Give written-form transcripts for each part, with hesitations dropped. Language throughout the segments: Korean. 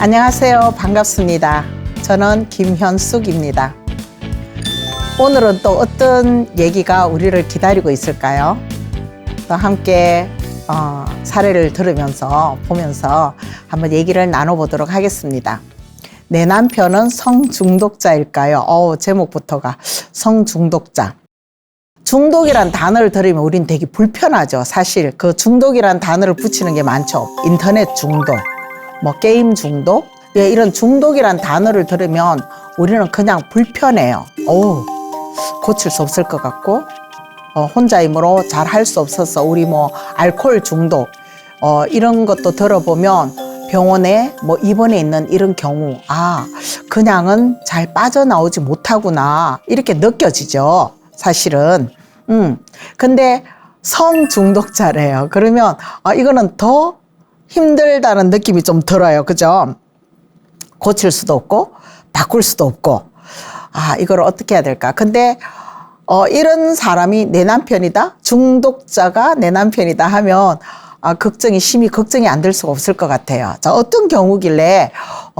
안녕하세요. 반갑습니다. 저는 김현숙입니다. 오늘은 또 어떤 얘기가 우리를 기다리고 있을까요? 또 함께 사례를 들으면서 보면서 한번 얘기를 나눠보도록 하겠습니다. 내 남편은 성중독자일까요? 제목부터가 성중독자. 중독이란 단어를 들으면 우린 되게 불편하죠. 사실 그 중독이란 단어를 붙이는 게 많죠. 인터넷 중독, 뭐 게임 중독, 이런 중독이란 단어를 들으면 우리는 그냥 불편해요. 고칠 수 없을 것 같고, 혼자 힘으로 잘 할 수 없어서 우리 뭐 알코올 중독, 이런 것도 들어보면 병원에 뭐 입원해 있는 이런 경우, 그냥은 잘 빠져나오지 못하구나, 이렇게 느껴지죠. 사실은. 근데 성중독자래요. 그러면 이거는 더 힘들다는 느낌이 좀 들어요. 그죠? 고칠 수도 없고 바꿀 수도 없고 이걸 어떻게 해야 될까? 근데 이런 사람이 내 남편이다, 중독자가 내 남편이다 하면 심히 걱정이 안 될 수가 없을 것 같아요. 자, 어떤 경우길래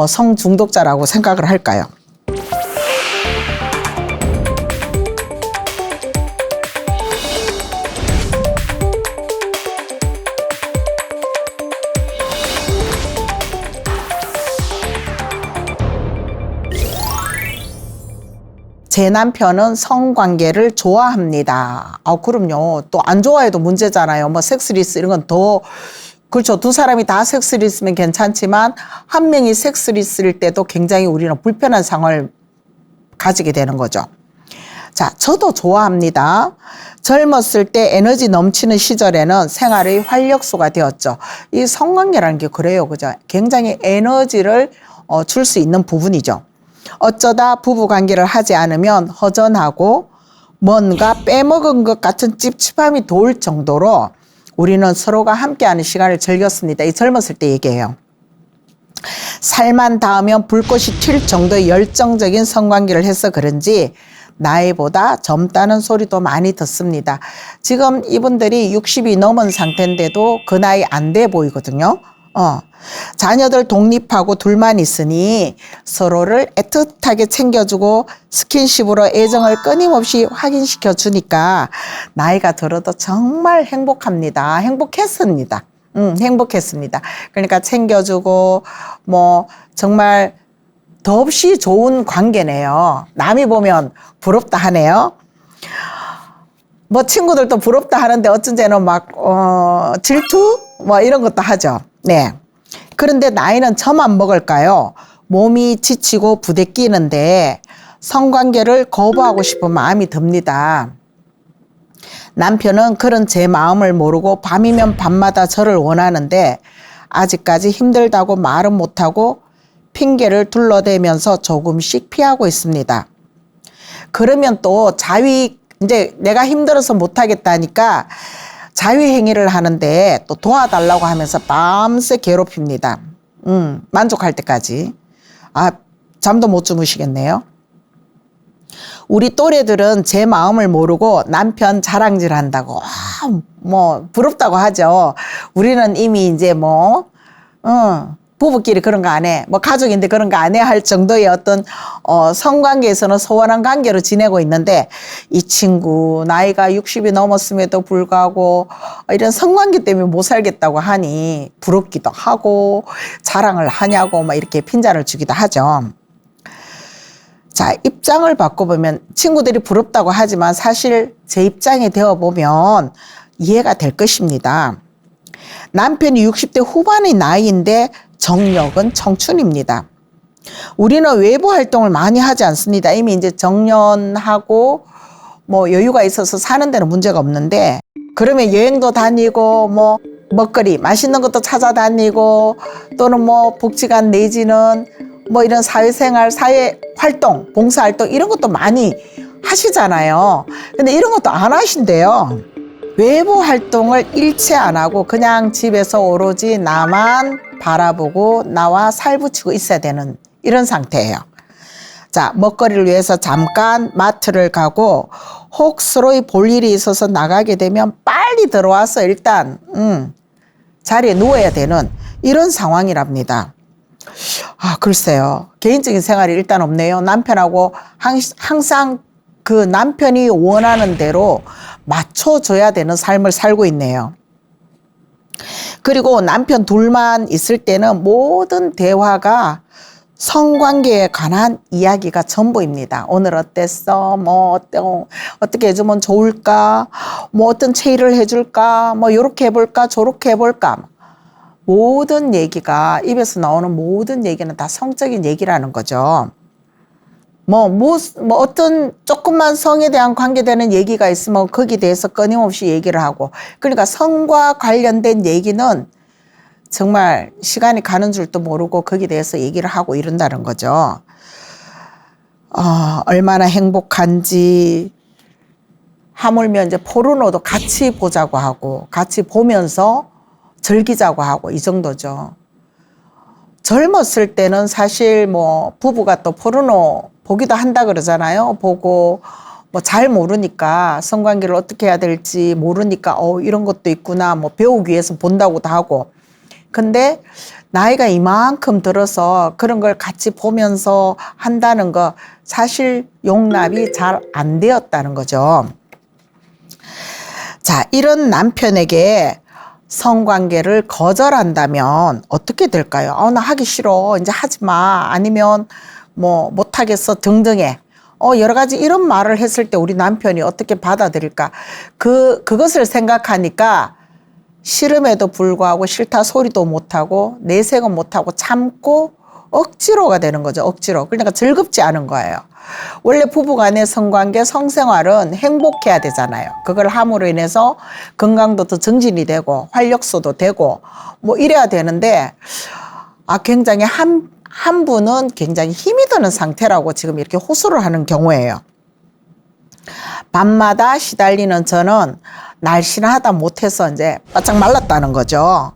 성중독자라고 생각을 할까요? 제 남편은 성관계를 좋아합니다. 그럼요. 또 안 좋아해도 문제잖아요. 뭐 섹스리스 이런 건 더, 그렇죠. 두 사람이 다 섹스리스면 괜찮지만 한 명이 섹스리스일 때도 굉장히 우리는 불편한 상황을 가지게 되는 거죠. 자, 저도 좋아합니다. 젊었을 때 에너지 넘치는 시절에는 생활의 활력소가 되었죠. 이 성관계라는 게 그래요. 그죠? 굉장히 에너지를 줄 수 있는 부분이죠. 어쩌다 부부관계를 하지 않으면 허전하고 뭔가 빼먹은 것 같은 찝찝함이 돌 정도로 우리는 서로가 함께하는 시간을 즐겼습니다. 이 젊었을 때 얘기해요. 살만 닿으면 불꽃이 튈 정도의 열정적인 성관계를 해서 그런지 나이보다 젊다는 소리도 많이 듣습니다. 지금 이분들이 60이 넘은 상태인데도 그 나이 안 돼 보이거든요. 자녀들 독립하고 둘만 있으니 서로를 애틋하게 챙겨주고 스킨십으로 애정을 끊임없이 확인시켜 주니까 나이가 들어도 정말 행복합니다. 행복했습니다. 행복했습니다. 그러니까 챙겨주고 뭐 정말 더없이 좋은 관계네요. 남이 보면 부럽다 하네요. 뭐 친구들도 부럽다 하는데 어쩐지는 막 질투 뭐 이런 것도 하죠. 네. 그런데 나이는 저만 먹을까요? 몸이 지치고 부대끼는데 성관계를 거부하고 싶은 마음이 듭니다. 남편은 그런 제 마음을 모르고 밤이면 밤마다 저를 원하는데 아직까지 힘들다고 말은 못하고 핑계를 둘러대면서 조금씩 피하고 있습니다. 그러면 또 이제 내가 힘들어서 못하겠다니까 자위행위를 하는데 또 도와달라고 하면서 밤새 괴롭힙니다. 만족할 때까지. 잠도 못 주무시겠네요. 우리 또래들은 제 마음을 모르고 남편 자랑질 한다고, 뭐, 부럽다고 하죠. 우리는 이미 이제 부부끼리 그런 거 안 해. 뭐 가족인데 그런 거 안 해 할 정도의 어떤 성관계에서는 소원한 관계로 지내고 있는데 이 친구 나이가 60이 넘었음에도 불구하고 이런 성관계 때문에 못 살겠다고 하니 부럽기도 하고 자랑을 하냐고 막 이렇게 핀잔을 주기도 하죠. 자, 입장을 바꿔보면 친구들이 부럽다고 하지만 사실 제 입장이 되어보면 이해가 될 것입니다. 남편이 60대 후반의 나이인데 정력은 청춘입니다. 우리는 외부 활동을 많이 하지 않습니다. 이미 이제 정년하고 뭐 여유가 있어서 사는 데는 문제가 없는데 그러면 여행도 다니고 뭐 먹거리 맛있는 것도 찾아다니고 또는 뭐 복지관 내지는 뭐 이런 사회생활, 사회활동, 봉사활동 이런 것도 많이 하시잖아요. 근데 이런 것도 안 하신대요. 외부 활동을 일체 안 하고 그냥 집에서 오로지 나만 바라보고 나와 살붙이고 있어야 되는 이런 상태예요. 자, 먹거리를 위해서 잠깐 마트를 가고 혹 서로의 볼 일이 있어서 나가게 되면 빨리 들어와서 일단 자리에 누워야 되는 이런 상황이랍니다. 글쎄요. 개인적인 생활이 일단 없네요. 남편하고 항상 그 남편이 원하는 대로 맞춰줘야 되는 삶을 살고 있네요. 그리고 남편 둘만 있을 때는 모든 대화가 성관계에 관한 이야기가 전부입니다. 오늘 어땠어? 뭐 어떻게 해주면 좋을까? 뭐 어떤 체의를 해줄까? 뭐 요렇게 해볼까? 저렇게 해볼까? 모든 얘기가 입에서 나오는 모든 얘기는 다 성적인 얘기라는 거죠. 뭐 어떤 조금만 성에 대한 관계되는 얘기가 있으면 거기에 대해서 끊임없이 얘기를 하고, 그러니까 성과 관련된 얘기는 정말 시간이 가는 줄도 모르고 거기에 대해서 얘기를 하고 이런다는 거죠. 얼마나 행복한지, 하물며 이제 포르노도 같이 보자고 하고 같이 보면서 즐기자고 하고 이 정도죠. 젊었을 때는 사실 뭐 부부가 또 포르노 보기도 한다 그러잖아요. 보고 뭐 잘 모르니까 성관계를 어떻게 해야 될지 모르니까 이런 것도 있구나 뭐 배우기 위해서 본다고도 하고. 근데 나이가 이만큼 들어서 그런 걸 같이 보면서 한다는 거 사실 용납이 잘 안 되었다는 거죠. 자, 이런 남편에게 성관계를 거절한다면 어떻게 될까요? 나 하기 싫어. 이제 하지 마. 아니면 뭐 못하겠어. 등등의 여러 가지 이런 말을 했을 때 우리 남편이 어떻게 받아들일까? 그것을 생각하니까 싫음에도 불구하고 싫다 소리도 못하고 내색은 못하고 참고 억지로가 되는 거죠. 억지로. 그러니까 즐겁지 않은 거예요. 원래 부부간의 성관계, 성생활은 행복해야 되잖아요. 그걸 함으로 인해서 건강도 더 정진이 되고 활력소도 되고 뭐 이래야 되는데 굉장히 한 분은 굉장히 힘이 드는 상태라고 지금 이렇게 호소를 하는 경우예요. 밤마다 시달리는 저는 날씬하다 못해서 이제 바짝 말랐다는 거죠.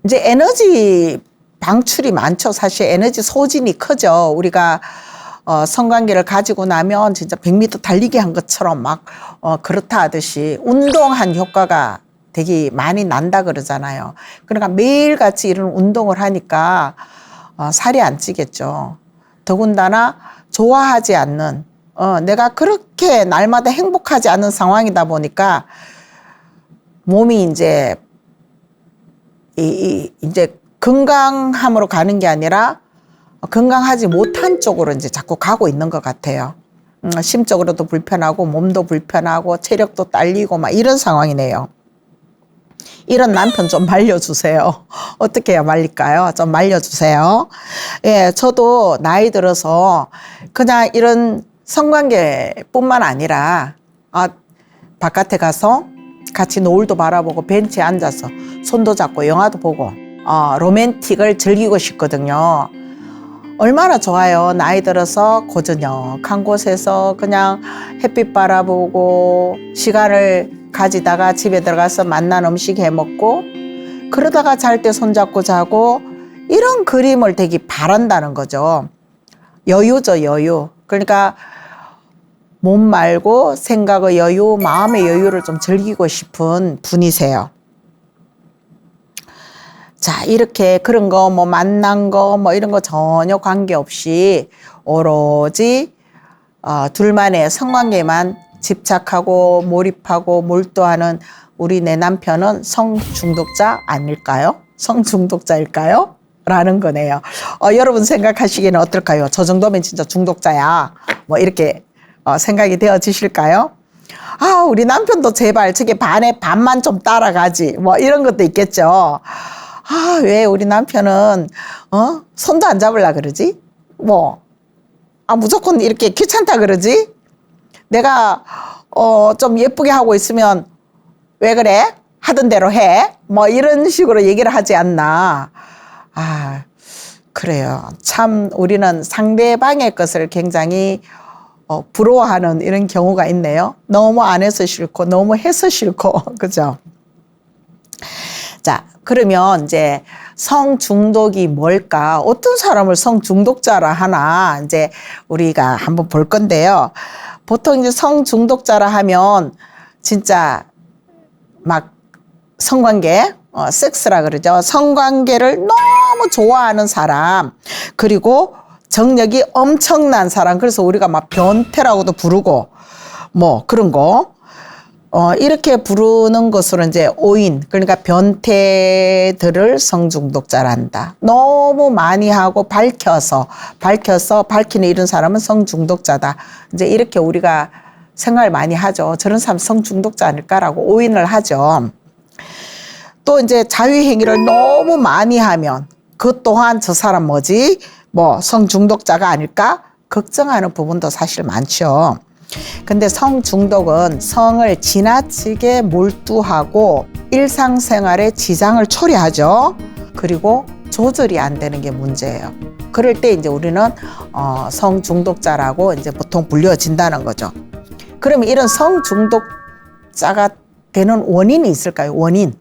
이제 에너지 방출이 많죠. 사실 에너지 소진이 크죠. 우리가 성관계를 가지고 나면 진짜 100m 달리기 한 것처럼 막 그렇다 하듯이 운동한 효과가 되게 많이 난다 그러잖아요. 그러니까 매일같이 이런 운동을 하니까 살이 안 찌겠죠. 더군다나 좋아하지 않는 내가 그렇게 날마다 행복하지 않은 상황이다 보니까 몸이 이제 이제 건강함으로 가는 게 아니라 건강하지 못한 쪽으로 이제 자꾸 가고 있는 것 같아요. 심적으로도 불편하고 몸도 불편하고 체력도 딸리고 막 이런 상황이네요. 이런 남편 좀 말려주세요. 어떻게 해야 말릴까요? 좀 말려주세요. 예, 저도 나이 들어서 그냥 이런 성관계뿐만 아니라 바깥에 가서 같이 노을도 바라보고 벤치에 앉아서 손도 잡고 영화도 보고 로맨틱을 즐기고 싶거든요. 얼마나 좋아요. 나이 들어서 고저녁한 곳에서 그냥 햇빛 바라보고 시간을 가지다가 집에 들어가서 맛난 음식 해먹고 그러다가 잘 때 손잡고 자고 이런 그림을 되게 바란다는 거죠. 여유죠, 여유. 그러니까 몸 말고 생각의 여유, 마음의 여유를 좀 즐기고 싶은 분이세요. 자, 이렇게 그런 거, 뭐 만난 거, 뭐 이런 거 전혀 관계없이 오로지 둘만의 성관계만 집착하고 몰입하고 몰두하는 우리 내 남편은 성중독자 아닐까요? 성중독자일까요? 라는 거네요. 여러분 생각하시기에는 어떨까요? 저 정도면 진짜 중독자야. 뭐 이렇게 생각이 되어지실까요? 우리 남편도 제발 저게 반만 좀 따라가지. 뭐 이런 것도 있겠죠. 왜 우리 남편은 손도 안 잡으려 그러지? 무조건 이렇게 귀찮다 그러지? 내가 좀 예쁘게 하고 있으면 왜 그래? 하던 대로 해? 뭐 이런 식으로 얘기를 하지 않나. 그래요. 참 우리는 상대방의 것을 굉장히 부러워하는 이런 경우가 있네요. 너무 안 해서 싫고 너무 해서 싫고 그죠? 자, 그러면 이제 성중독이 뭘까? 어떤 사람을 성중독자라 하나 이제 우리가 한번 볼 건데요. 보통 이제 성중독자라 하면 진짜 막 성관계 섹스라 그러죠. 성관계를 너무 좋아하는 사람, 그리고 정력이 엄청난 사람, 그래서 우리가 막 변태라고도 부르고 뭐 그런 거 이렇게 부르는 것으로 이제 오인, 그러니까 변태들을 성중독자란다. 너무 많이 하고 밝혀서 밝히는 이런 사람은 성중독자다. 이제 이렇게 우리가 생각을 많이 하죠. 저런 사람 성중독자 아닐까라고 오인을 하죠. 또 이제 자위행위를 너무 많이 하면 그 또한 저 사람 뭐지? 뭐 성중독자가 아닐까? 걱정하는 부분도 사실 많죠. 근데 성중독은 성을 지나치게 몰두하고 일상생활에 지장을 초래하죠. 그리고 조절이 안 되는 게 문제예요. 그럴 때 이제 우리는 성중독자라고 이제 보통 불려진다는 거죠. 그러면 이런 성중독자가 되는 원인이 있을까요? 원인.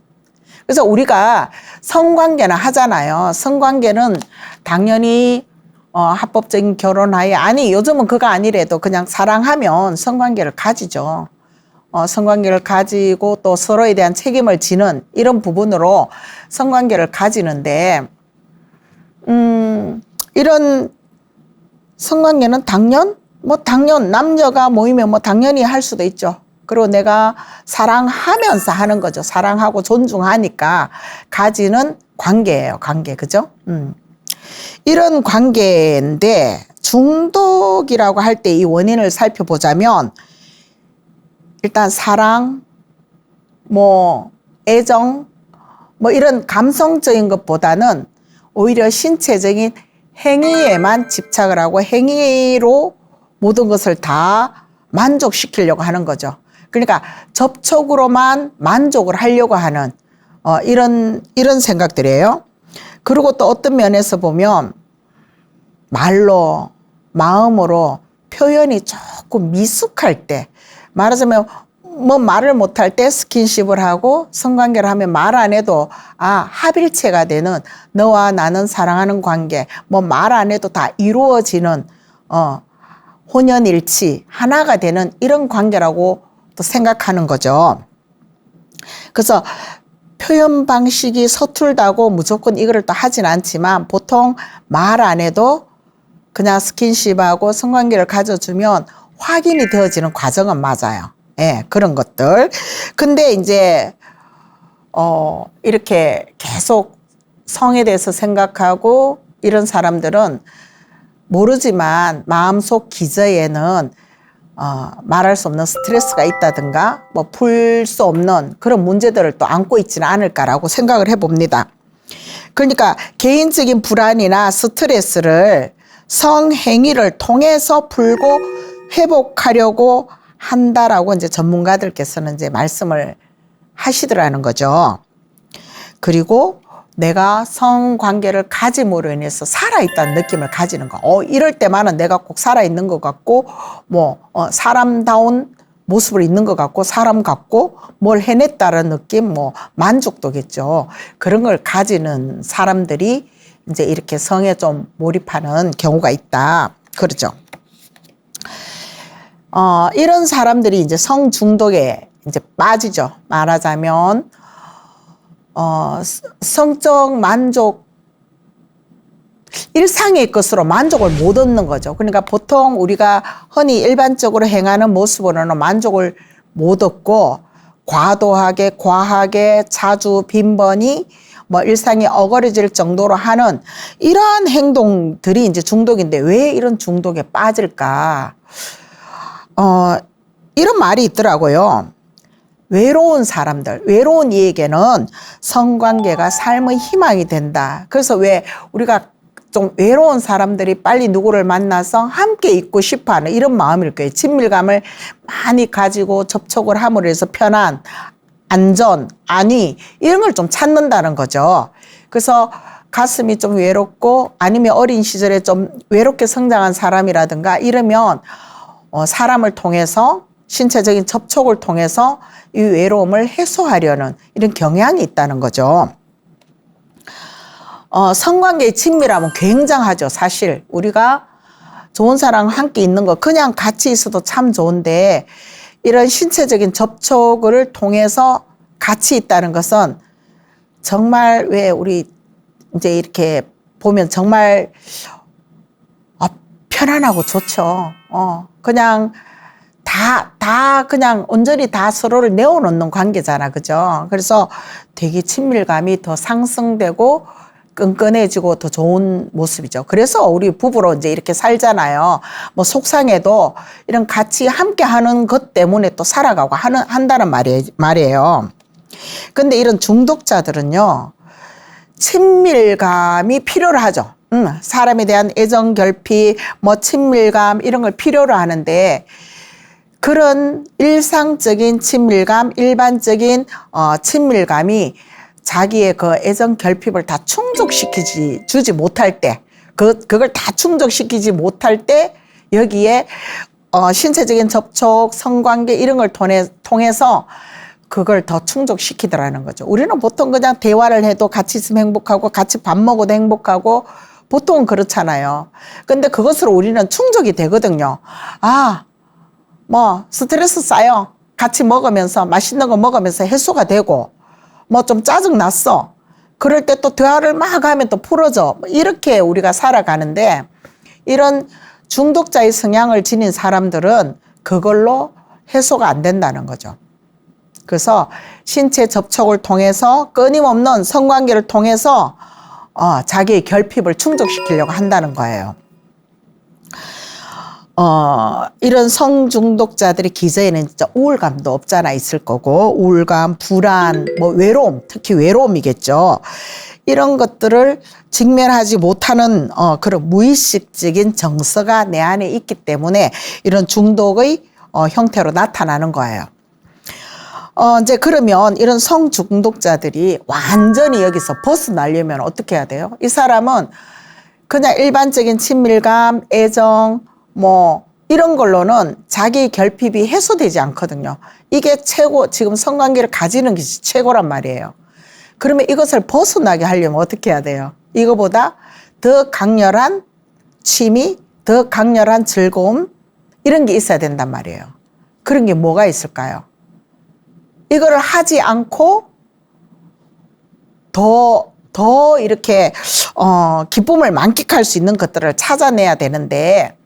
그래서 우리가 성관계나 하잖아요. 성관계는 당연히 합법적인 결혼하에, 아니 요즘은 그거 아니래도 그냥 사랑하면 성관계를 가지죠. 성관계를 가지고 또 서로에 대한 책임을 지는 이런 부분으로 성관계를 가지는데 이런 성관계는 당연 남녀가 모이면 뭐 당연히 할 수도 있죠. 그리고 내가 사랑하면서 하는 거죠. 사랑하고 존중하니까 가지는 관계예요. 관계. 그죠? 이런 관계인데 중독이라고 할 때 이 원인을 살펴보자면 일단 사랑, 뭐 애정, 뭐 이런 감성적인 것보다는 오히려 신체적인 행위에만 집착을 하고 행위로 모든 것을 다 만족시키려고 하는 거죠. 그러니까 접촉으로만 만족을 하려고 하는 이런 생각들이에요. 그리고 또 어떤 면에서 보면 말로, 마음으로 표현이 조금 미숙할 때, 말하자면 뭐 말을 못할 때 스킨십을 하고 성관계를 하면 말 안 해도 합일체가 되는, 너와 나는 사랑하는 관계, 뭐 말 안 해도 다 이루어지는 혼연일치 하나가 되는 이런 관계라고 또 생각하는 거죠. 그래서 표현 방식이 서툴다고 무조건 이거를 또 하진 않지만 보통 말 안 해도 그냥 스킨십하고 성관계를 가져주면 확인이 되어지는 과정은 맞아요. 예, 그런 것들. 근데 이제 이렇게 계속 성에 대해서 생각하고 이런 사람들은 모르지만 마음속 기저에는 말할 수 없는 스트레스가 있다든가 뭐 풀 수 없는 그런 문제들을 또 안고 있지는 않을까라고 생각을 해봅니다. 그러니까 개인적인 불안이나 스트레스를 성행위를 통해서 풀고 회복하려고 한다라고 이제 전문가들께서는 이제 말씀을 하시더라는 거죠. 그리고 내가 성관계를 가짐으로 인해서 살아있다는 느낌을 가지는 거. 이럴 때만은 내가 꼭 살아있는 것 같고, 사람다운 모습을 있는 것 같고, 사람 같고, 뭘 해냈다는 느낌, 만족도겠죠. 그런 걸 가지는 사람들이 이제 이렇게 성에 좀 몰입하는 경우가 있다. 그러죠. 이런 사람들이 이제 성 중독에 이제 빠지죠. 말하자면, 성적 만족, 일상의 것으로 만족을 못 얻는 거죠. 그러니까 보통 우리가 흔히 일반적으로 행하는 모습으로는 만족을 못 얻고 과도하게, 과하게, 자주, 빈번히 일상이 어그러질 정도로 하는 이러한 행동들이 이제 중독인데 왜 이런 중독에 빠질까? 이런 말이 있더라고요. 외로운 사람들, 외로운 이에게는 성관계가 삶의 희망이 된다. 그래서 왜 우리가 좀 외로운 사람들이 빨리 누구를 만나서 함께 있고 싶어 하는 이런 마음일 거예요. 친밀감을 많이 가지고 접촉을 함으로 해서 편안, 안전, 안위 이런 걸 좀 찾는다는 거죠. 그래서 가슴이 좀 외롭고 아니면 어린 시절에 좀 외롭게 성장한 사람이라든가 이러면 사람을 통해서 신체적인 접촉을 통해서 이 외로움을 해소하려는 이런 경향이 있다는 거죠. 성관계의 친밀함은 굉장하죠. 사실 우리가 좋은 사람과 함께 있는 거 그냥 같이 있어도 참 좋은데 이런 신체적인 접촉을 통해서 같이 있다는 것은 정말 왜 우리 이제 이렇게 보면 정말 편안하고 좋죠. 그냥 다 그냥 온전히 다 서로를 내어놓는 관계잖아. 그죠? 그래서 되게 친밀감이 더 상승되고 끈끈해지고 더 좋은 모습이죠. 그래서 우리 부부로 이제 이렇게 살잖아요. 뭐 속상해도 이런 같이 함께 하는 것 때문에 또 살아가고 한다는 말이에요. 근데 이런 중독자들은요, 친밀감이 필요로 하죠. 사람에 대한 애정, 결핍, 뭐 친밀감 이런 걸 필요로 하는데 그런 일상적인 친밀감, 일반적인 친밀감이 자기의 그 애정, 결핍을 다 주지 못할 때, 그걸 다 충족시키지 못할 때 여기에 신체적인 접촉, 성관계 이런 걸 통해서 그걸 더 충족시키더라는 거죠. 우리는 보통 그냥 대화를 해도 같이 있으면 행복하고 같이 밥 먹어도 행복하고 보통은 그렇잖아요. 근데 그것으로 우리는 충족이 되거든요. 뭐 스트레스 쌓여 같이 먹으면서 맛있는 거 먹으면서 해소가 되고 뭐 좀 짜증 났어. 그럴 때 또 대화를 막 하면 또 풀어져. 이렇게 우리가 살아가는데 이런 중독자의 성향을 지닌 사람들은 그걸로 해소가 안 된다는 거죠. 그래서 신체 접촉을 통해서 끊임없는 성관계를 통해서 자기의 결핍을 충족시키려고 한다는 거예요. 이런 성중독자들의 기저에는 진짜 우울감도 없잖아 있을 거고, 우울감, 불안, 뭐 외로움, 특히 외로움이겠죠. 이런 것들을 직면하지 못하는 그런 무의식적인 정서가 내 안에 있기 때문에 이런 중독의 형태로 나타나는 거예요. 이제 그러면 이런 성중독자들이 완전히 여기서 벗어나려면 어떻게 해야 돼요? 이 사람은 그냥 일반적인 친밀감, 애정, 뭐 이런 걸로는 자기 결핍이 해소되지 않거든요. 이게 최고, 지금 성관계를 가지는 게 최고란 말이에요. 그러면 이것을 벗어나게 하려면 어떻게 해야 돼요? 이거보다 더 강렬한 취미, 더 강렬한 즐거움 이런 게 있어야 된단 말이에요. 그런 게 뭐가 있을까요? 이거를 하지 않고 더 이렇게 기쁨을 만끽할 수 있는 것들을 찾아내야 되는데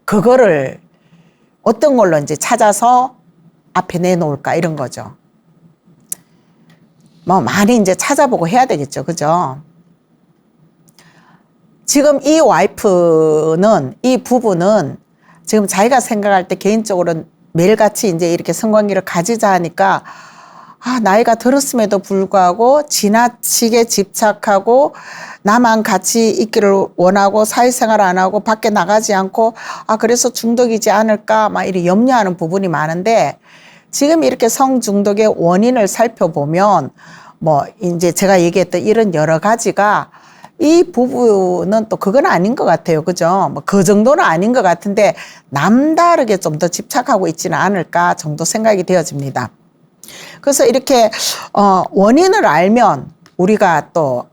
그거를 어떤 걸로 이제 찾아서 앞에 내놓을까 이런 거죠. 뭐 많이 이제 찾아보고 해야 되겠죠. 그죠? 지금 이 와이프는, 이 부부는 지금 자기가 생각할 때 개인적으로는 매일같이 이제 이렇게 성관계를 가지자 하니까 나이가 들었음에도 불구하고 지나치게 집착하고 나만 같이 있기를 원하고 사회생활 안 하고 밖에 나가지 않고 그래서 중독이지 않을까 막 이렇게 염려하는 부분이 많은데 지금 이렇게 성중독의 원인을 살펴보면 뭐 이제 제가 얘기했던 이런 여러 가지가 이 부부는 또 그건 아닌 것 같아요. 그죠? 뭐 그 정도는 아닌 것 같은데 남다르게 좀 더 집착하고 있지는 않을까 정도 생각이 되어집니다. 그래서 이렇게 원인을 알면 우리가 또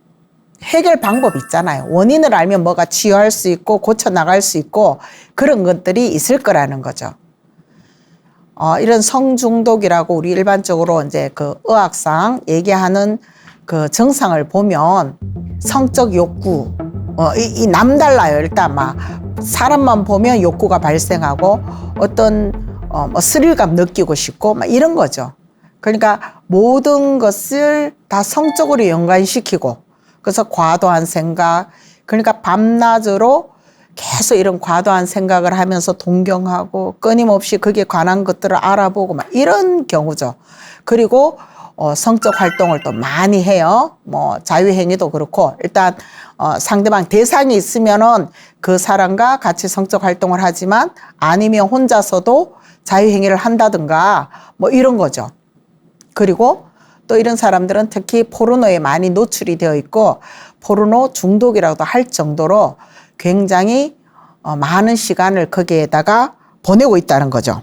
해결 방법이 있잖아요. 원인을 알면 뭐가 치유할 수 있고 고쳐나갈 수 있고 그런 것들이 있을 거라는 거죠. 이런 성중독이라고 우리 일반적으로 이제 그 의학상 얘기하는 그 증상을 보면 성적 욕구, 이 남달라요. 일단 막 사람만 보면 욕구가 발생하고 어떤 뭐 스릴감 느끼고 싶고 막 이런 거죠. 그러니까 모든 것을 다 성적으로 연관시키고 그래서 과도한 생각, 그러니까 밤낮으로 계속 이런 과도한 생각을 하면서 동경하고 끊임없이 그게 관한 것들을 알아보고 막 이런 경우죠. 그리고 성적 활동을 또 많이 해요. 뭐 자유행위도 그렇고 일단 상대방 대상이 있으면은 그 사람과 같이 성적 활동을 하지만 아니면 혼자서도 자유행위를 한다든가 뭐 이런 거죠. 그리고 또 이런 사람들은 특히 포르노에 많이 노출이 되어 있고 포르노 중독이라고도 할 정도로 굉장히 많은 시간을 거기에다가 보내고 있다는 거죠.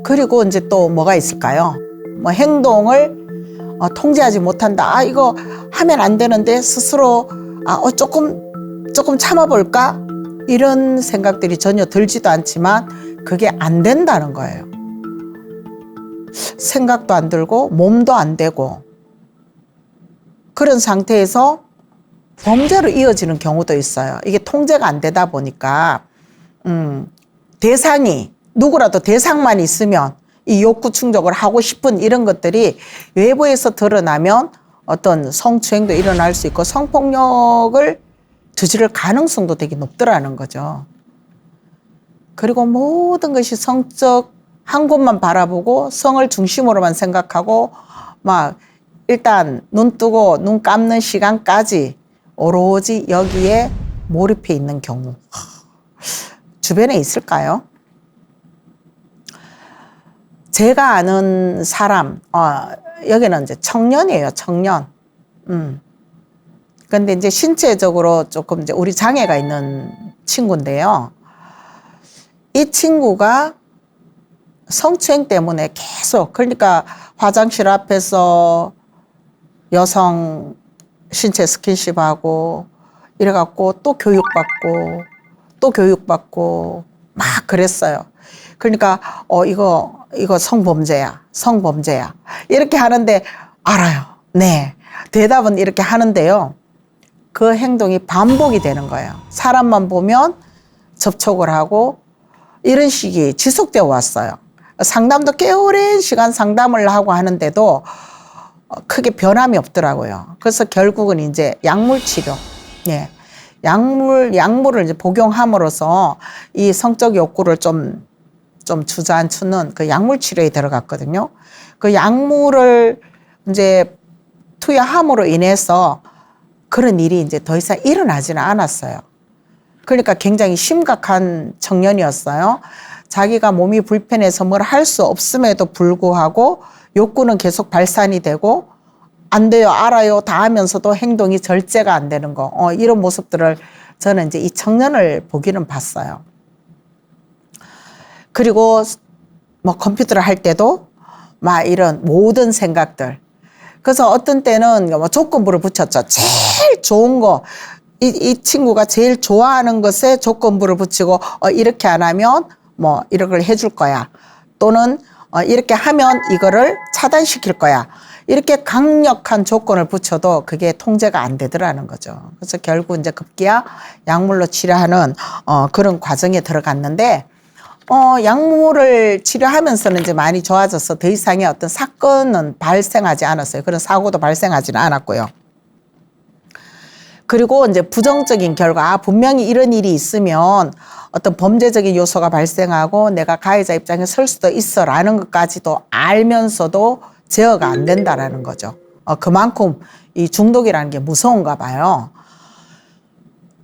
그리고 이제 또 뭐가 있을까요? 뭐 행동을 통제하지 못한다. 이거 하면 안 되는데 스스로 조금 참아볼까? 이런 생각들이 전혀 들지도 않지만 그게 안 된다는 거예요. 생각도 안 들고 몸도 안 되고 그런 상태에서 범죄로 이어지는 경우도 있어요. 이게 통제가 안 되다 보니까 대상이 누구라도 대상만 있으면 이 욕구 충족을 하고 싶은 이런 것들이 외부에서 드러나면 어떤 성추행도 일어날 수 있고 성폭력을 저지를 가능성도 되게 높더라는 거죠. 그리고 모든 것이 성적 한 곳만 바라보고 성을 중심으로만 생각하고 막 일단 눈 뜨고 눈 감는 시간까지 오로지 여기에 몰입해 있는 경우 주변에 있을까요? 제가 아는 사람, 여기는 이제 청년이에요, 청년. 근데 이제 신체적으로 조금 이제 우리 장애가 있는 친구인데요. 이 친구가 성추행 때문에 계속, 그러니까 화장실 앞에서 여성 신체 스킨십하고 이래갖고 또 교육받고 막 그랬어요. 그러니까 이거 성범죄야 이렇게 하는데 알아요. 네, 대답은 이렇게 하는데요. 그 행동이 반복이 되는 거예요. 사람만 보면 접촉을 하고 이런 식이 지속되어 왔어요. 상담도 꽤 오랜 시간 상담을 하고 하는데도 크게 변함이 없더라고요. 그래서 결국은 이제 약물 치료, 예, 약물을 이제 복용함으로써 이 성적 욕구를 좀 주저앉히는 그 약물 치료에 들어갔거든요. 그 약물을 이제 투여함으로 인해서 그런 일이 이제 더 이상 일어나지는 않았어요. 그러니까 굉장히 심각한 청년이었어요. 자기가 몸이 불편해서 뭘 할 수 없음에도 불구하고 욕구는 계속 발산이 되고 안 돼요, 알아요 다 하면서도 행동이 절제가 안 되는 거. 이런 모습들을 저는 이제 이 청년을 보기는 봤어요. 그리고 뭐 컴퓨터를 할 때도 막 이런 모든 생각들. 그래서 어떤 때는 뭐 조건부를 붙였죠. 제일 좋은 거. 이 친구가 제일 좋아하는 것에 조건부를 붙이고 이렇게 안 하면 뭐 이런 걸 해줄 거야. 또는 이렇게 하면 이거를 차단시킬 거야. 이렇게 강력한 조건을 붙여도 그게 통제가 안 되더라는 거죠. 그래서 결국 이제 급기야 약물로 치료하는 그런 과정에 들어갔는데 약물을 치료하면서는 이제 많이 좋아져서 더 이상의 어떤 사건은 발생하지 않았어요. 그런 사고도 발생하지는 않았고요. 그리고 이제 부정적인 결과, 분명히 이런 일이 있으면 어떤 범죄적인 요소가 발생하고 내가 가해자 입장에 설 수도 있어라는 것까지도 알면서도 제어가 안 된다라는 거죠. 그만큼 이 중독이라는 게 무서운가 봐요.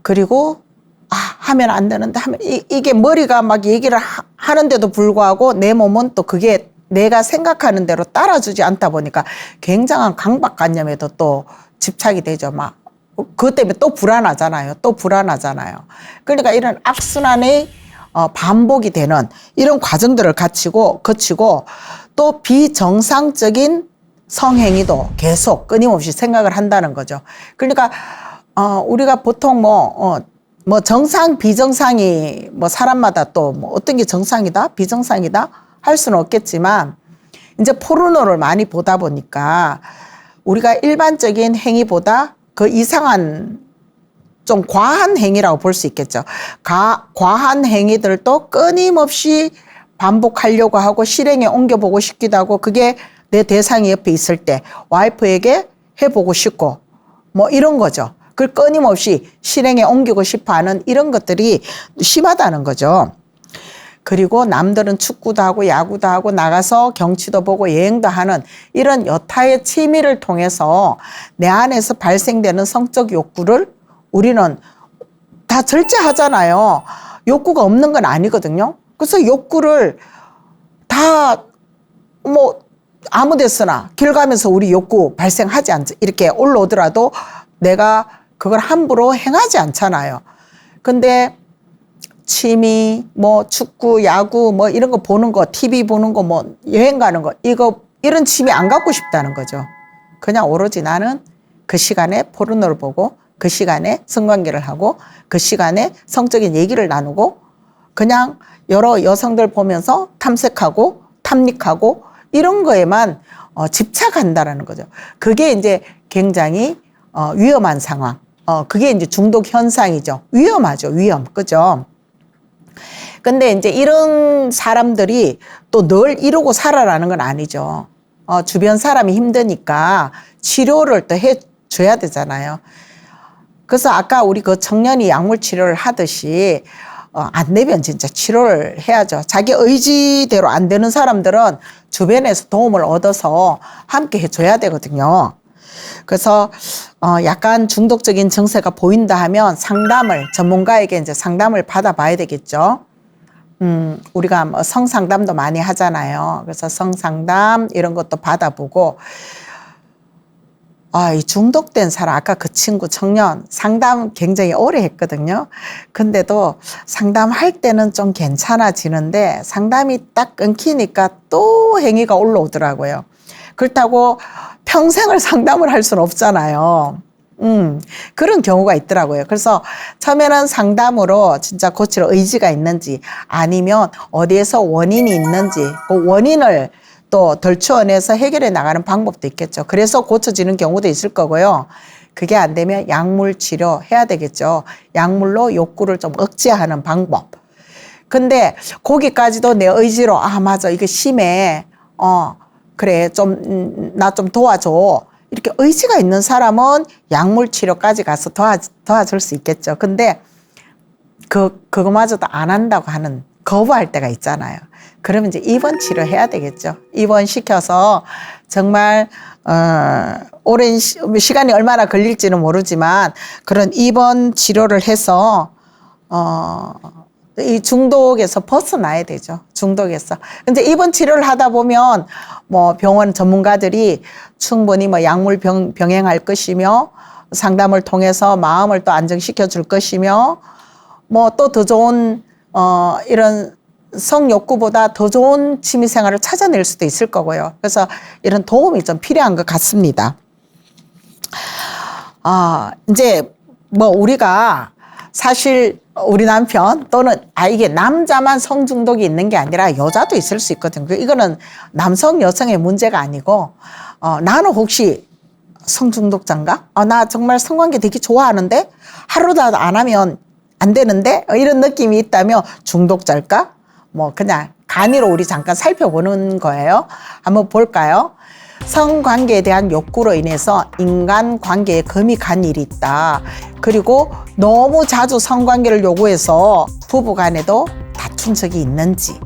그리고 하면 안 되는데 하면 이게 머리가 막 얘기를 하는데도 불구하고 내 몸은 또 그게 내가 생각하는 대로 따라주지 않다 보니까 굉장한 강박관념에도 또 집착이 되죠. 막 그것 때문에 또 불안하잖아요. 그러니까 이런 악순환의 반복이 되는 이런 과정들을 거치고 또 비정상적인 성행위도 계속 끊임없이 생각을 한다는 거죠. 그러니까 우리가 보통 뭐 정상 비정상이 뭐 사람마다 또 뭐 어떤 게 정상이다 비정상이다 할 수는 없겠지만 이제 포르노를 많이 보다 보니까 우리가 일반적인 행위보다 그 이상한 좀 과한 행위라고 볼 수 있겠죠. 과한 행위들도 끊임없이 반복하려고 하고 실행에 옮겨보고 싶기도 하고 그게 내 대상이 옆에 있을 때 와이프에게 해보고 싶고 뭐 이런 거죠. 그걸 끊임없이 실행에 옮기고 싶어하는 이런 것들이 심하다는 거죠. 그리고 남들은 축구도 하고 야구도 하고 나가서 경치도 보고 여행도 하는 이런 여타의 취미를 통해서 내 안에서 발생되는 성적 욕구를 우리는 다 절제하잖아요. 욕구가 없는 건 아니거든요. 그래서 욕구를 다 뭐 아무 데서나 길 가면서 우리 욕구 발생하지 않죠. 이렇게 올라오더라도 내가 그걸 함부로 행하지 않잖아요. 근데 취미, 뭐 축구, 야구, 뭐 이런 거 보는 거, TV 보는 거, 뭐 여행 가는 거, 이런 취미 안 갖고 싶다는 거죠. 그냥 오로지 나는 그 시간에 포르노를 보고, 그 시간에 성관계를 하고, 그 시간에 성적인 얘기를 나누고, 그냥 여러 여성들 보면서 탐색하고, 탐닉하고, 이런 거에만 집착한다라는 거죠. 그게 이제 굉장히 위험한 상황. 그게 이제 중독 현상이죠. 위험하죠. 위험. 그죠? 근데 이제 이런 사람들이 또 늘 이러고 살아라는 건 아니죠. 주변 사람이 힘드니까 치료를 또 해줘야 되잖아요. 그래서 아까 우리 그 청년이 약물 치료를 하듯이 안 되면 진짜 치료를 해야죠. 자기 의지대로 안 되는 사람들은 주변에서 도움을 얻어서 함께 해줘야 되거든요. 그래서 약간 중독적인 증세가 보인다 하면 상담을 전문가에게 이제 상담을 받아봐야 되겠죠. 우리가 뭐 성상담도 많이 하잖아요. 그래서 성상담 이런 것도 받아보고 이 중독된 사람, 아까 그 친구 청년 상담 굉장히 오래 했거든요. 근데도 상담할 때는 좀 괜찮아지는데 상담이 딱 끊기니까 또 행위가 올라오더라고요. 그렇다고 평생을 상담을 할 수는 없잖아요. 그런 경우가 있더라고요. 그래서 처음에는 상담으로 진짜 고칠 의지가 있는지 아니면 어디에서 원인이 있는지 그 원인을 또 덜추어내서 해결해 나가는 방법도 있겠죠. 그래서 고쳐지는 경우도 있을 거고요. 그게 안 되면 약물 치료 해야 되겠죠. 약물로 욕구를 좀 억제하는 방법. 근데 거기까지도 내 의지로 맞아 이거 심해. 그래 나 좀 도와줘. 이렇게 의지가 있는 사람은 약물 치료까지 가서 도와줄 수 있겠죠. 근데 그거마저도 안 한다고 하는 거부할 때가 있잖아요. 그러면 이제 입원 치료해야 되겠죠. 입원시켜서 정말 오랜 시간이 얼마나 걸릴지는 모르지만 그런 입원 치료를 해서 이 중독에서 벗어나야 되죠. 중독에서. 근데 입원 치료를 하다 보면 뭐 병원 전문가들이 충분히 뭐 약물 병행할 것이며 상담을 통해서 마음을 또 안정시켜 줄 것이며 뭐 또 더 좋은 이런 성욕구보다 더 좋은 취미생활을 찾아낼 수도 있을 거고요. 그래서 이런 도움이 좀 필요한 것 같습니다. 이제 뭐 우리가 사실 우리 남편 또는 이게 남자만 성중독이 있는 게 아니라 여자도 있을 수 있거든요. 이거는 남성 여성의 문제가 아니고 나는 혹시 성중독자인가? 나 정말 성관계 되게 좋아하는데 하루도 안 하면 안 되는데 이런 느낌이 있다면 중독자일까? 뭐 그냥 간이로 우리 잠깐 살펴보는 거예요. 한번 볼까요? 성관계에 대한 욕구로 인해서 인간관계에 금이 간 일이 있다. 그리고 너무 자주 성관계를 요구해서 부부간에도 다툰 적이 있는지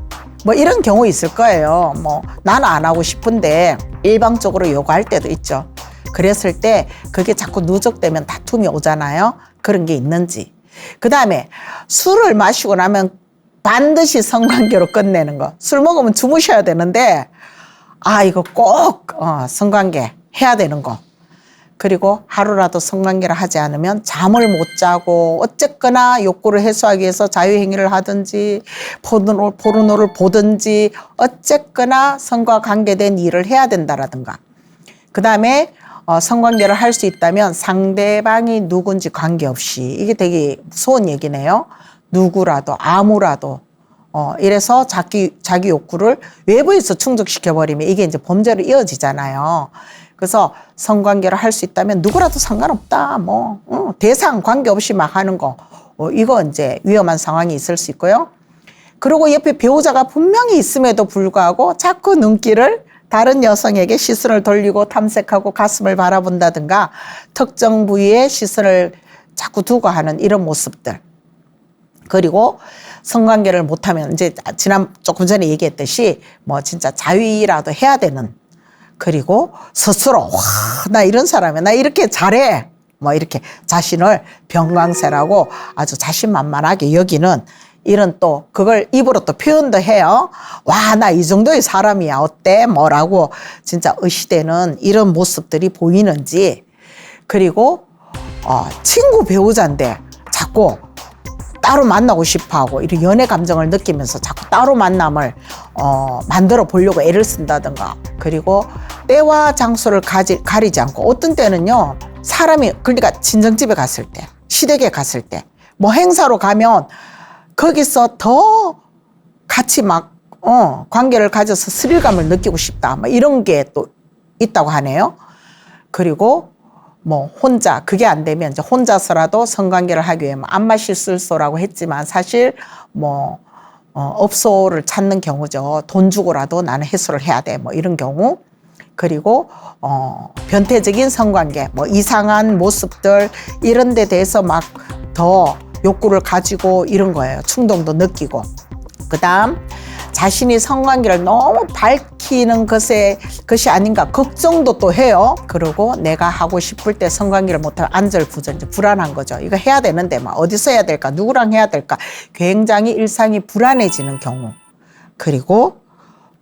뭐 이런 경우 있을 거예요. 뭐 나는 안 하고 싶은데 일방적으로 요구할 때도 있죠. 그랬을 때 그게 자꾸 누적되면 다툼이 오잖아요. 그런 게 있는지. 그다음에 술을 마시고 나면 반드시 성관계로 끝내는 거. 술 먹으면 주무셔야 되는데 이거 꼭 성관계 해야 되는 거. 그리고 하루라도 성관계를 하지 않으면 잠을 못 자고 어쨌거나 욕구를 해소하기 위해서 자유행위를 하든지 포르노를 보든지 어쨌거나 성과 관계된 일을 해야 된다라든가. 그다음에 성관계를 할 수 있다면 상대방이 누군지 관계없이 이게 되게 무서운 얘기네요. 누구라도 아무라도 이래서 자기 욕구를 외부에서 충족시켜버리면 이게 이제 범죄로 이어지잖아요. 그래서 성관계를 할 수 있다면 누구라도 상관없다. 대상 관계없이 막 하는 거. 이거 이제 위험한 상황이 있을 수 있고요. 그리고 옆에 배우자가 분명히 있음에도 불구하고 자꾸 눈길을 다른 여성에게 시선을 돌리고 탐색하고 가슴을 바라본다든가 특정 부위에 시선을 자꾸 두고 하는 이런 모습들. 그리고 성관계를 못하면 이제 조금 전에 얘기했듯이 뭐 진짜 자위라도 해야 되는. 그리고 스스로 나 이런 사람이야. 나 이렇게 잘해. 뭐 이렇게 자신을 병광세라고 아주 자신만만하게 여기는 이런 또 그걸 입으로 또 표현도 해요. 나 이 정도의 사람이야. 어때? 뭐라고 진짜 의시되는 이런 모습들이 보이는지. 그리고 친구 배우자인데 자꾸 따로 만나고 싶어하고 이런 연애 감정을 느끼면서 자꾸 따로 만남을 만들어 보려고 애를 쓴다든가. 그리고 때와 장소를 가리지 않고 어떤 때는요. 사람이 그러니까 친정집에 갔을 때 시댁에 갔을 때 뭐 행사로 가면 거기서 더 같이 막 관계를 가져서 스릴감을 느끼고 싶다. 뭐 이런 게 또 있다고 하네요. 그리고 뭐 혼자 그게 안 되면 이제 혼자서라도 성관계를 하기 위해 안마 시술소라고 했지만 사실 뭐 업소를 찾는 경우죠. 돈 주고라도 나는 해소를 해야 돼. 뭐 이런 경우. 그리고 변태적인 성관계, 뭐 이상한 모습들 이런 데 대해서 막 더 욕구를 가지고 이런 거예요. 충동도 느끼고. 그다음 자신이 성관계를 너무 밝히는 것이 아닌가 걱정도 또 해요. 그리고 내가 하고 싶을 때 성관계를 못하면 안절부절 불안한 거죠. 이거 해야 되는데 막 어디서 해야 될까? 누구랑 해야 될까? 굉장히 일상이 불안해지는 경우. 그리고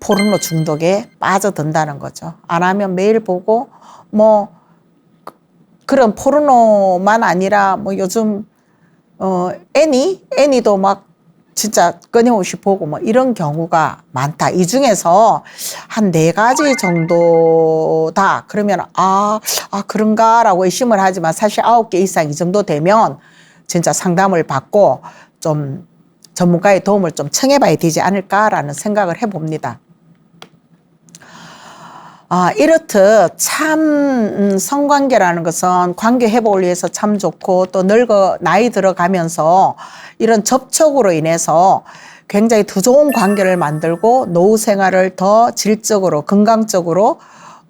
포르노 중독에 빠져든다는 거죠. 안 하면 매일 보고 뭐 그런 포르노만 아니라 뭐 요즘 애니도 막 진짜 끊임없이 보고 뭐 이런 경우가 많다. 이 중에서 한 4가지 정도다. 그러면 그런가라고 의심을 하지만 사실 9개 이상 이 정도 되면 진짜 상담을 받고 좀 전문가의 도움을 좀 청해봐야 되지 않을까라는 생각을 해봅니다. 이렇듯 참 성관계라는 것은 관계 회복을 위해서 참 좋고 또 나이 들어가면서 이런 접촉으로 인해서 굉장히 더 좋은 관계를 만들고 노후 생활을 더 질적으로 건강적으로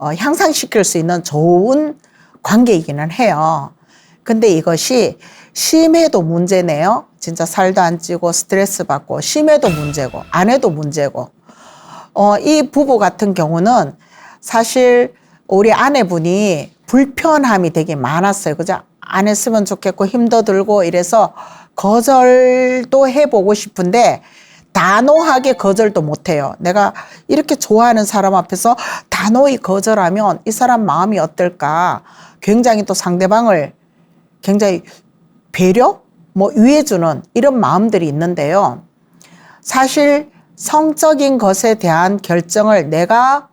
향상시킬 수 있는 좋은 관계이기는 해요. 근데 이것이 심해도 문제네요. 진짜 살도 안 찌고 스트레스 받고 심해도 문제고 안 해도 문제고 이 부부 같은 경우는 사실 우리 아내분이 불편함이 되게 많았어요. 그죠? 안 했으면 좋겠고 힘도 들고 이래서 거절도 해보고 싶은데 단호하게 거절도 못해요. 내가 이렇게 좋아하는 사람 앞에서 단호히 거절하면 이 사람 마음이 어떨까? 굉장히 또 상대방을 굉장히 배려? 뭐 위해주는 이런 마음들이 있는데요. 사실 성적인 것에 대한 결정을 내가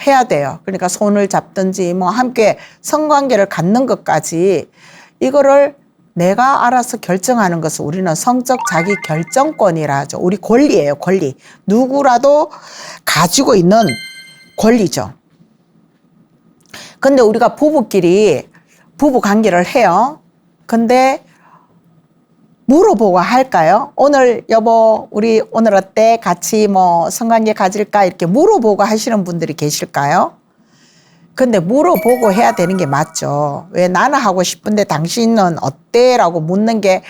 해야 돼요. 그러니까 손을 잡든지 뭐 함께 성관계를 갖는 것까지 이거를 내가 알아서 결정하는 것을 우리는 성적 자기 결정권이라 하죠. 우리 권리예요, 권리. 누구라도 가지고 있는 권리죠. 근데 우리가 부부끼리 부부 관계를 해요. 근데 물어보고 할까요? 오늘 여보 우리 오늘 어때? 같이 뭐 성관계 가질까? 이렇게 물어보고 하시는 분들이 계실까요? 근데 물어보고 해야 되는 게 맞죠. 왜 나는 하고 싶은데 당신은 어때? 라고 묻는 게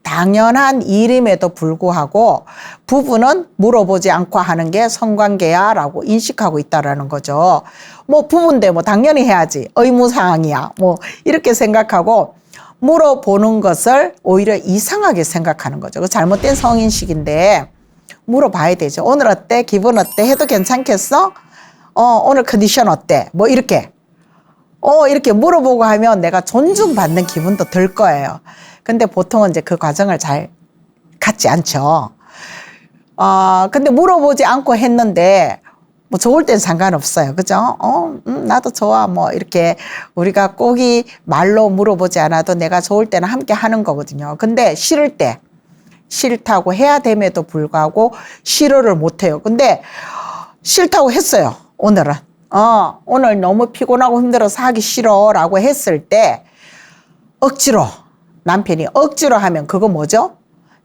당연한 일임에도 불구하고 부부는 물어보지 않고 하는 게 성관계야 라고 인식하고 있다라는 거죠. 뭐 부부인데 뭐 당연히 해야지. 의무사항이야. 뭐 이렇게 생각하고 물어보는 것을 오히려 이상하게 생각하는 거죠. 그 잘못된 성인식인데 물어봐야 되죠. 오늘 어때? 기분 어때? 해도 괜찮겠어? 오늘 컨디션 어때? 뭐 이렇게 이렇게 물어보고 하면 내가 존중받는 기분도 들 거예요. 근데 보통은 이제 그 과정을 잘 갖지 않죠. 근데 물어보지 않고 했는데 뭐 좋을 땐 상관없어요. 그죠? 나도 좋아. 뭐 이렇게 우리가 꼭이 말로 물어보지 않아도 내가 좋을 때는 함께 하는 거거든요. 근데 싫을 때 싫다고 해야 됨에도 불구하고 싫어를 못 해요. 근데 싫다고 했어요. 오늘은. 오늘 너무 피곤하고 힘들어서 하기 싫어 라고 했을 때 억지로 남편이 억지로 하면 그거 뭐죠?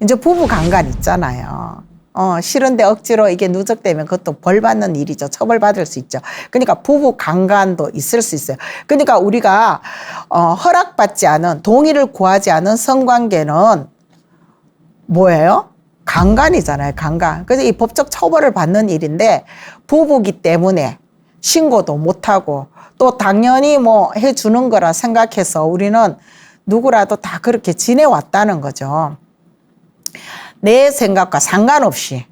이제 부부 강간 있잖아요. 싫은데 억지로 이게 누적되면 그것도 벌 받는 일이죠. 처벌받을 수 있죠. 그러니까 부부 강간도 있을 수 있어요. 그러니까 우리가 허락받지 않은 동의를 구하지 않은 성관계는 뭐예요? 강간이잖아요. 강간. 그래서 이 법적 처벌을 받는 일인데 부부기 때문에 신고도 못하고 또 당연히 뭐 해주는 거라 생각해서 우리는 누구라도 다 그렇게 지내왔다는 거죠. 내 생각과 상관없이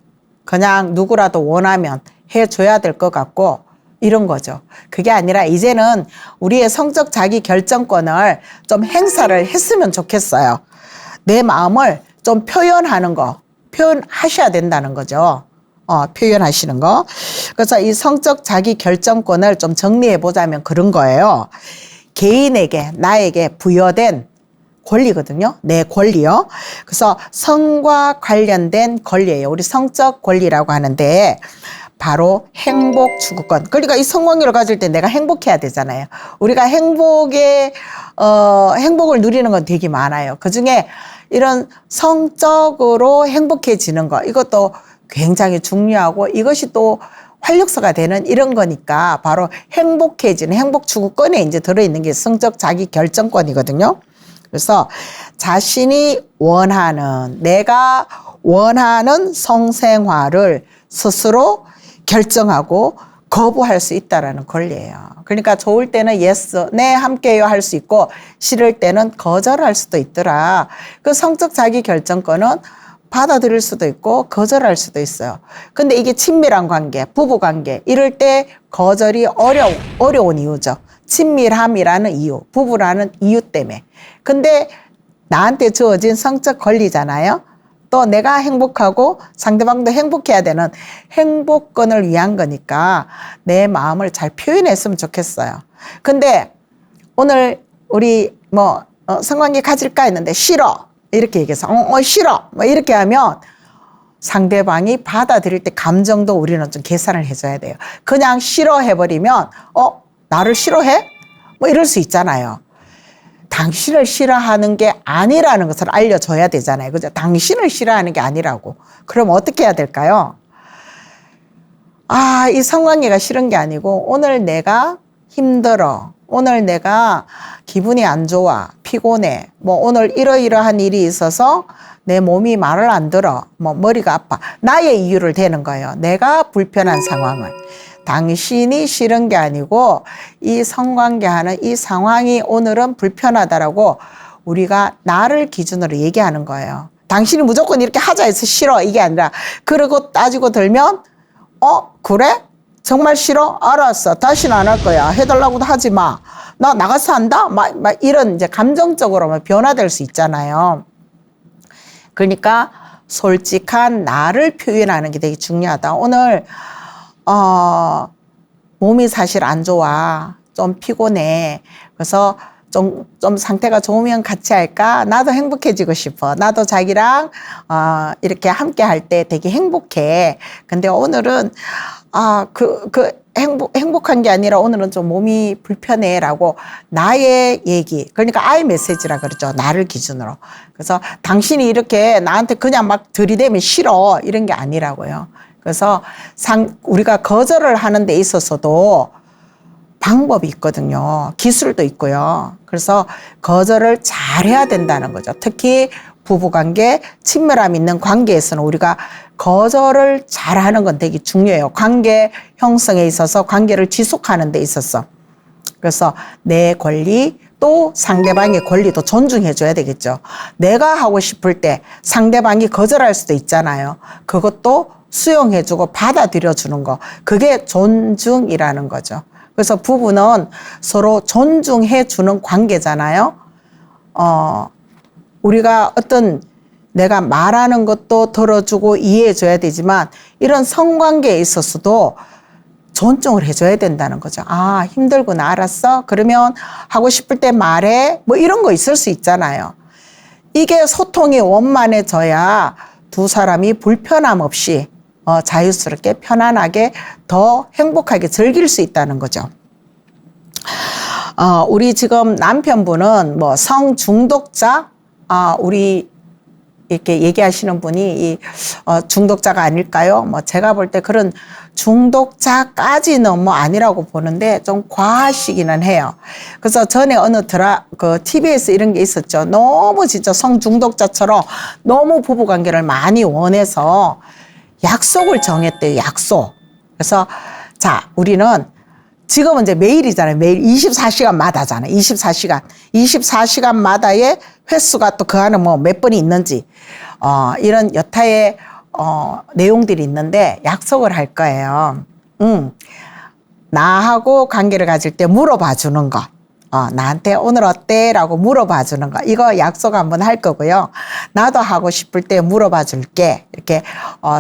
그냥 누구라도 원하면 해줘야 될 것 같고 이런 거죠. 그게 아니라 이제는 우리의 성적 자기 결정권을 좀 행사를 했으면 좋겠어요. 내 마음을 좀 표현하는 거, 표현하셔야 된다는 거죠. 표현하시는 거. 그래서 이 성적 자기 결정권을 좀 정리해 보자면 그런 거예요. 개인에게, 나에게 부여된 권리거든요. 내 권리요. 그래서 성과 관련된 권리예요. 우리 성적 권리라고 하는데 바로 행복 추구권. 그러니까 이 성관계를 가질 때 내가 행복해야 되잖아요. 우리가 행복을 누리는 건 되게 많아요. 그중에 이런 성적으로 행복해지는 거, 이것도 굉장히 중요하고 이것이 또 활력소가 되는 이런 거니까 바로 행복해지는 행복 추구권에 이제 들어있는 게 성적 자기 결정권이거든요. 그래서 자신이 원하는, 내가 원하는 성생활을 스스로 결정하고 거부할 수 있다라는 권리예요. 그러니까 좋을 때는 yes, 네, 함께요 할 수 있고 싫을 때는 거절할 수도 있더라. 그 성적 자기 결정권은 받아들일 수도 있고 거절할 수도 있어요. 근데 이게 친밀한 관계, 부부 관계 이럴 때 거절이 어려운 이유죠. 친밀함이라는 이유, 부부라는 이유 때문에. 근데 나한테 주어진 성적 권리잖아요. 또 내가 행복하고 상대방도 행복해야 되는 행복권을 위한 거니까 내 마음을 잘 표현했으면 좋겠어요. 근데 오늘 우리 성관계 가질까 했는데 싫어. 이렇게 얘기해서 싫어. 이렇게 하면 상대방이 받아들일 때 감정도 우리는 좀 계산을 해줘야 돼요. 그냥 싫어해버리면 나를 싫어해? 이럴 수 있잖아요. 당신을 싫어하는 게 아니라는 것을 알려줘야 되잖아요. 그죠? 당신을 싫어하는 게 아니라고. 그럼 어떻게 해야 될까요? 이 성관계가 싫은 게 아니고 오늘 내가 힘들어. 오늘 내가 기분이 안 좋아. 피곤해. 오늘 이러이러한 일이 있어서 내 몸이 말을 안 들어. 머리가 아파. 나의 이유를 대는 거예요. 내가 불편한 상황을. 당신이 싫은 게 아니고 이 성관계하는 이 상황이 오늘은 불편하다라고 우리가 나를 기준으로 얘기하는 거예요. 당신이 무조건 이렇게 하자 해서 싫어 이게 아니라 그러고 따지고 들면 그래? 정말 싫어? 알았어. 다시는 안 할 거야. 해달라고도 하지 마. 나 나가서 한다? 막 이런 이제 감정적으로 변화될 수 있잖아요. 그러니까 솔직한 나를 표현하는 게 되게 중요하다. 오늘 몸이 사실 안 좋아. 좀 피곤해. 그래서 좀 상태가 좋으면 같이 할까? 나도 행복해지고 싶어. 나도 자기랑, 이렇게 함께 할 때 되게 행복해. 근데 오늘은, 행복한 게 아니라 오늘은 좀 몸이 불편해. 라고 나의 얘기. 그러니까 I 메시지라 그러죠. 나를 기준으로. 그래서 당신이 이렇게 나한테 그냥 막 들이대면 싫어. 이런 게 아니라고요. 그래서 우리가 거절을 하는 데 있어서도 방법이 있거든요. 기술도 있고요. 그래서 거절을 잘해야 된다는 거죠. 특히 부부관계, 친밀함 있는 관계에서는 우리가 거절을 잘하는 건 되게 중요해요. 관계 형성에 있어서 관계를 지속하는 데 있어서. 그래서 내 권리 또 상대방의 권리도 존중해줘야 되겠죠. 내가 하고 싶을 때 상대방이 거절할 수도 있잖아요. 그것도 수용해주고 받아들여주는 거. 그게 존중이라는 거죠. 그래서 부부는 서로 존중해주는 관계잖아요. 우리가 내가 말하는 것도 들어주고 이해해줘야 되지만 이런 성관계에 있어서도 존중을 해줘야 된다는 거죠. 힘들구나. 알았어. 그러면 하고 싶을 때 말해. 이런 거 있을 수 있잖아요. 이게 소통이 원만해져야 두 사람이 불편함 없이 자유스럽게 편안하게 더 행복하게 즐길 수 있다는 거죠. 우리 지금 남편분은 성중독자, 우리 이렇게 얘기하시는 분이 중독자가 아닐까요? 제가 볼 때 그런 중독자까지는 아니라고 보는데 좀 과하시기는 해요. 그래서 전에 어느 TV에서 이런 게 있었죠. 너무 진짜 성중독자처럼 너무 부부관계를 많이 원해서 약속을 정했대요. 약속. 그래서 우리는 지금은 이제 매일이잖아요. 매일 24시간마다잖아요. 24시간마다의 횟수가 또 그 안에 몇 번이 있는지 이런 여타의 내용들이 있는데 약속을 할 거예요. 나하고 관계를 가질 때 물어봐 주는 것. 나한테 오늘 어때? 라고 물어봐 주는 거. 이거 약속 한번 할 거고요. 나도 하고 싶을 때 물어봐 줄게. 이렇게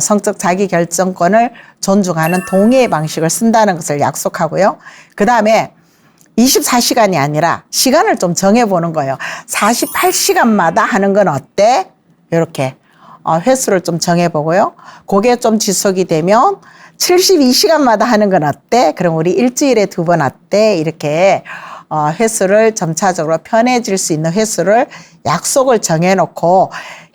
성적 자기결정권을 존중하는 동의의 방식을 쓴다는 것을 약속하고요. 그 다음에 24시간이 아니라 시간을 좀 정해보는 거예요. 48시간마다 하는 건 어때? 이렇게 횟수를 좀 정해보고요. 그게 좀 지속이 되면 72시간마다 하는 건 어때? 그럼 우리 일주일에 2번 어때? 이렇게 횟수를 점차적으로 편해질 수 있는 횟수를 약속을 정해놓고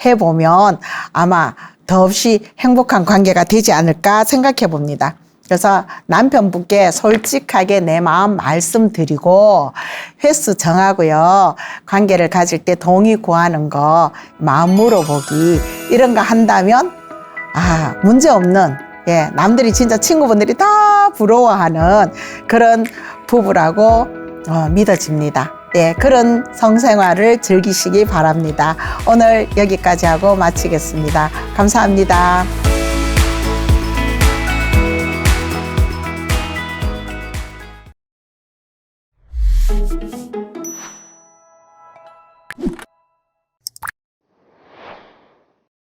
해보면 아마 더없이 행복한 관계가 되지 않을까 생각해 봅니다. 그래서 남편분께 솔직하게 내 마음 말씀드리고 횟수 정하고요. 관계를 가질 때 동의 구하는 거, 마음 물어보기 이런 거 한다면 문제 없는 남들이 진짜 친구분들이 다 부러워하는 그런 부부라고 믿어집니다. 그런 성생활을 즐기시기 바랍니다. 오늘 여기까지 하고 마치겠습니다. 감사합니다.